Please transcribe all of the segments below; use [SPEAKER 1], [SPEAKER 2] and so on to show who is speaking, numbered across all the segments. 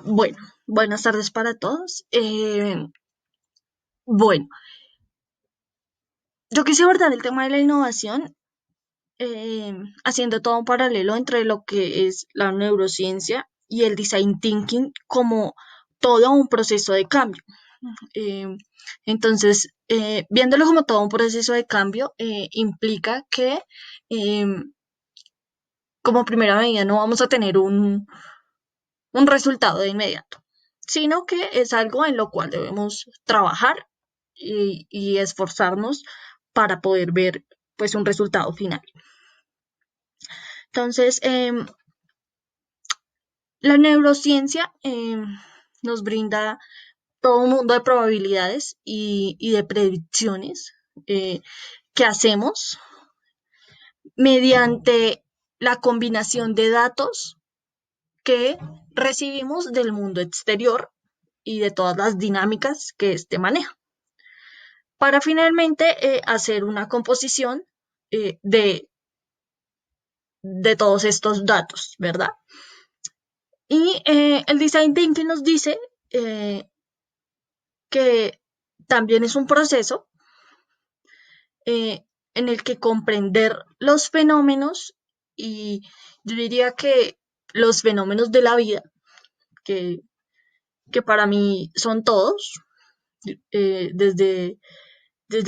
[SPEAKER 1] Bueno, buenas tardes para todos. Bueno, yo quise abordar el tema de la innovación haciendo todo un paralelo entre lo que es la neurociencia y el design thinking como todo un proceso de cambio. Eh, viéndolo como todo un proceso de cambio, implica que eh, como primera medida no vamos a tener un resultado de inmediato, sino que es algo en lo cual debemos trabajar y esforzarnos para poder ver pues un resultado final. Entonces, la neurociencia nos brinda todo un mundo de probabilidades y de predicciones que hacemos mediante la combinación de datos que recibimos del mundo exterior y de todas las dinámicas que éste maneja, para finalmente hacer una composición de todos estos datos, ¿verdad? Y el design thinking nos dice eh, que también es un proceso en el que comprender los fenómenos y yo diría que los fenómenos de la vida, que, que para mí son todos, desde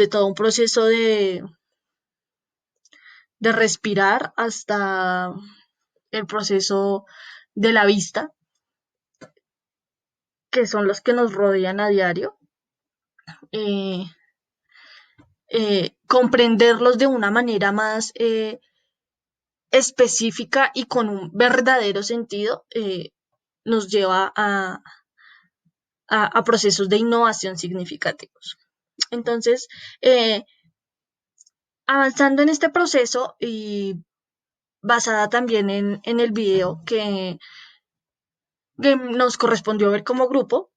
[SPEAKER 1] todo un proceso de respirar hasta el proceso de la vista, que son los que nos rodean a diario, eh, comprenderlos de una manera más específica y con un verdadero sentido, nos lleva a procesos de innovación significativos. Entonces, eh, avanzando en este proceso y basada también en el video que nos correspondió ver como grupo,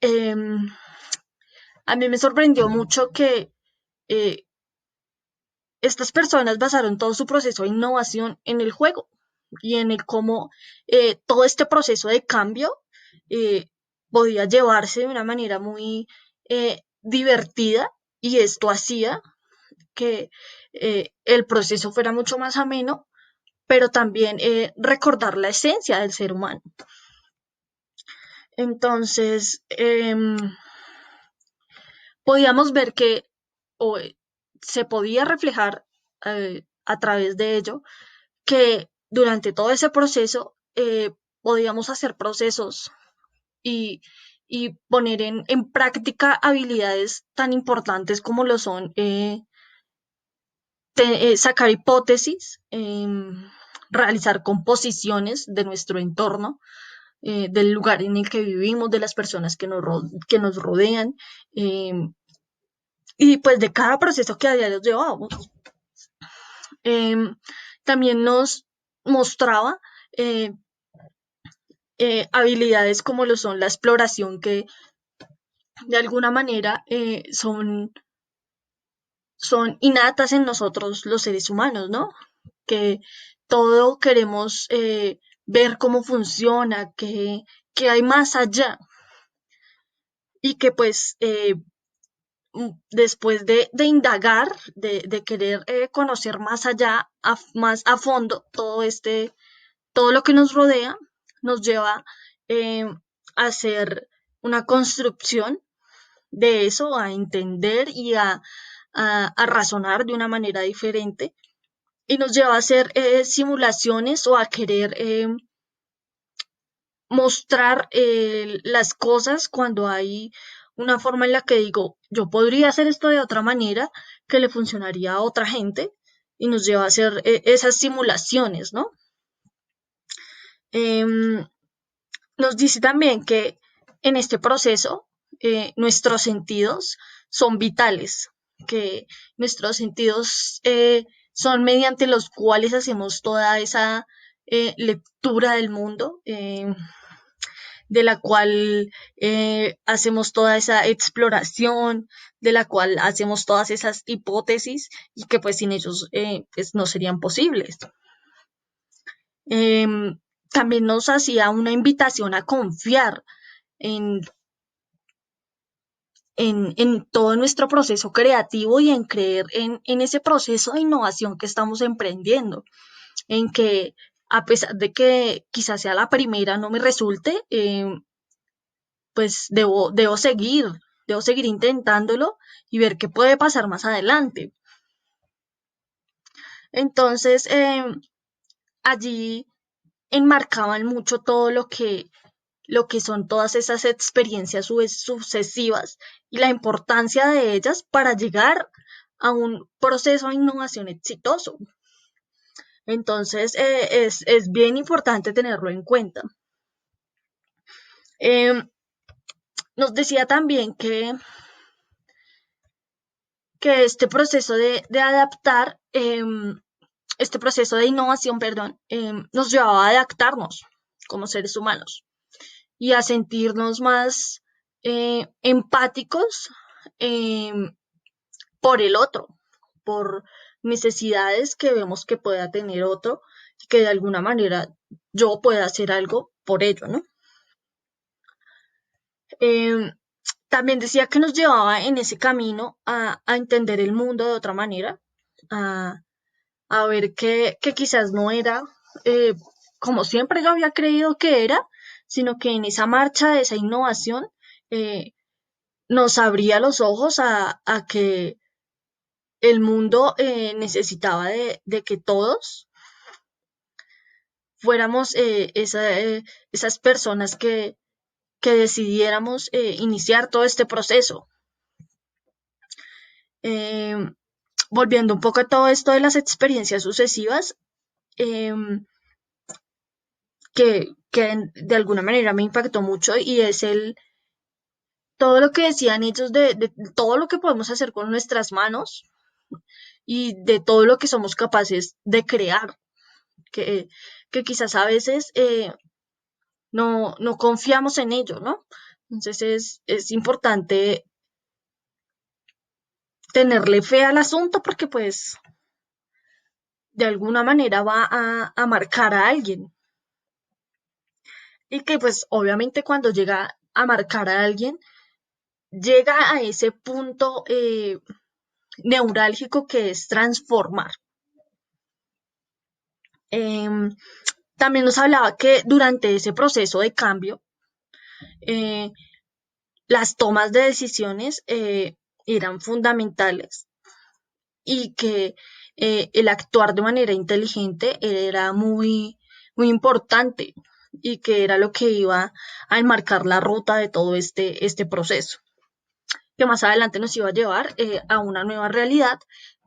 [SPEAKER 1] eh, a mí me sorprendió mucho que eh, estas personas basaron todo su proceso de innovación en el juego y en el cómo todo este proceso de cambio eh, podía llevarse de una manera muy divertida y esto hacía que el proceso fuera mucho más ameno, pero también recordar la esencia del ser humano. Entonces, podíamos ver que o, se podía reflejar a través de ello que durante todo ese proceso podíamos hacer procesos y, y poner en, práctica habilidades tan importantes como lo son sacar hipótesis, realizar composiciones de nuestro entorno, del lugar en el que vivimos, de las personas que nos rodean, eh, y pues de cada proceso que a diario llevamos. Eh, También nos mostraba eh, habilidades como lo son la exploración, que de alguna manera son innatas en nosotros los seres humanos, ¿no? Que todo queremos ver cómo funciona, que hay más allá y que pues después de indagar, de querer conocer más allá, más a fondo todo lo que nos rodea, nos lleva a hacer una construcción de eso, a entender y a razonar de una manera diferente y nos lleva a hacer simulaciones o a querer mostrar las cosas cuando hay una forma en la que digo, yo podría hacer esto de otra manera que le funcionaría a otra gente y nos lleva a hacer esas simulaciones, ¿no? Em, Nos dice también que en este proceso nuestros sentidos son vitales, que nuestros sentidos son mediante los cuales hacemos toda esa lectura del mundo, de la cual hacemos toda esa exploración, de la cual hacemos todas esas hipótesis y que pues sin ellos pues no serían posibles. también nos hacía una invitación a confiar en, en todo nuestro proceso creativo y en creer en ese proceso de innovación que estamos emprendiendo, en que a pesar de que quizás sea la primera no me resulte, pues debo seguir intentándolo y ver qué puede pasar más adelante. Entonces, allí enmarcaban mucho todo lo que son todas esas experiencias sucesivas y la importancia de ellas para llegar a un proceso de innovación exitoso. Entonces, es bien importante tenerlo en cuenta. Eh, Nos decía también que este proceso de adaptar, este proceso de innovación, perdón, nos llevaba a adaptarnos como seres humanos y a sentirnos más empáticos eh, por el otro, por necesidades que vemos que pueda tener otro y que de alguna manera yo pueda hacer algo por ello, ¿no? Eh, También decía que nos llevaba en ese camino a entender el mundo de otra manera, a, a ver que quizás no era como siempre yo había creído que era, sino que en esa marcha de esa innovación eh, nos abría los ojos a que el mundo necesitaba de que todos fuéramos esas personas que decidiéramos iniciar todo este proceso. Eh, Volviendo un poco a todo esto de las experiencias sucesivas, eh, que de alguna manera me impactó mucho y es todo lo que decían ellos de todo lo que podemos hacer con nuestras manos y de todo lo que somos capaces de crear, que, que quizás a veces no confiamos en ello, ¿no? Entonces es importante tenerle fe al asunto porque pues de alguna manera va a marcar a alguien y que pues obviamente cuando llega a marcar a alguien, llega a ese punto neurálgico que es transformar. Eh, También nos hablaba que durante ese proceso de cambio, eh, las tomas de decisiones eran fundamentales y que el actuar de manera inteligente era muy importante y que era lo que iba a enmarcar la ruta de todo este proceso, que más adelante nos iba a llevar a una nueva realidad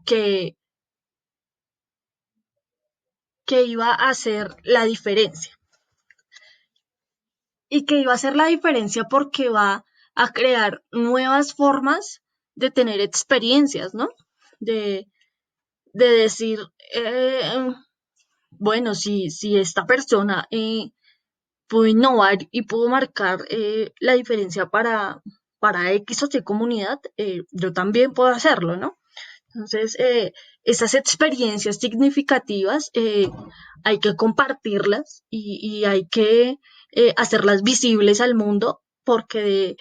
[SPEAKER 1] que, que iba a hacer la diferencia. Y que iba a hacer la diferencia porque va a crear nuevas formas de tener experiencias, ¿no? De, de decir, eh, bueno, si esta persona pudo innovar y pudo marcar la diferencia para X o Y comunidad, yo también puedo hacerlo, ¿no? Entonces, esas experiencias significativas hay que compartirlas y hay que hacerlas visibles al mundo porque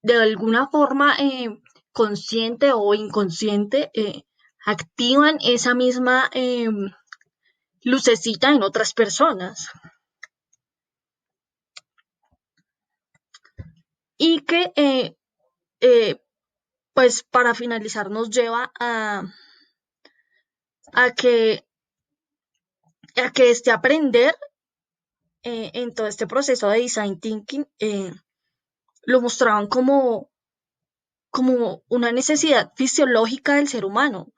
[SPEAKER 1] de alguna forma consciente o inconsciente activan esa misma lucecita en otras personas y que eh, pues para finalizar nos lleva a que este aprender en todo este proceso de design thinking lo mostraban como una necesidad fisiológica del ser humano,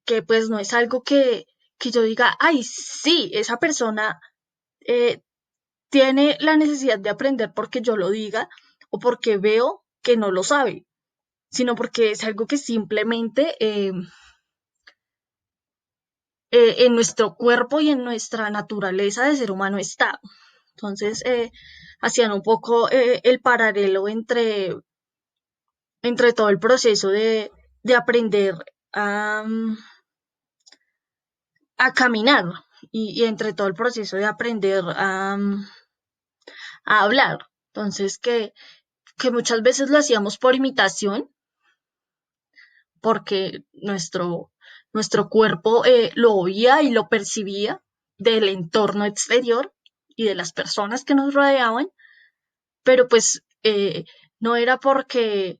[SPEAKER 1] que pues no es algo que yo diga, ay, sí, esa persona eh, tiene la necesidad de aprender porque yo lo diga o porque veo que no lo sabe, sino porque es algo que simplemente en nuestro cuerpo y en nuestra naturaleza de ser humano está. Entonces, hacían un poco el paralelo entre todo el proceso de aprender a, a caminar, y entre todo el proceso de aprender a hablar. Entonces, que muchas veces lo hacíamos por imitación, porque nuestro cuerpo lo oía y lo percibía del entorno exterior y de las personas que nos rodeaban, pero pues no era porque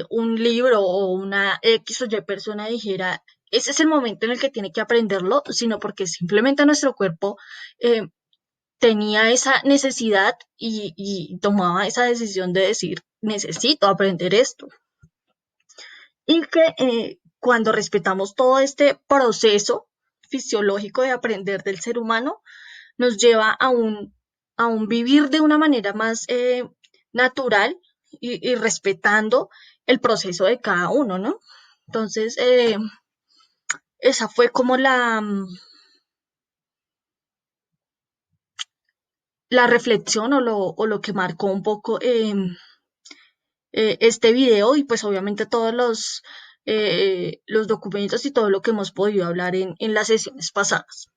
[SPEAKER 1] un libro o una X o Y persona dijera, ese es el momento en el que tiene que aprenderlo, sino porque simplemente nuestro cuerpo eh, tenía esa necesidad y tomaba esa decisión de decir, necesito aprender esto. Y que cuando respetamos todo este proceso fisiológico de aprender del ser humano, nos lleva a un vivir de una manera más natural y respetando el proceso de cada uno, ¿no? Entonces, esa fue como la reflexión o lo que marcó un poco este video y pues obviamente todos los documentos y todo lo que hemos podido hablar en las sesiones pasadas.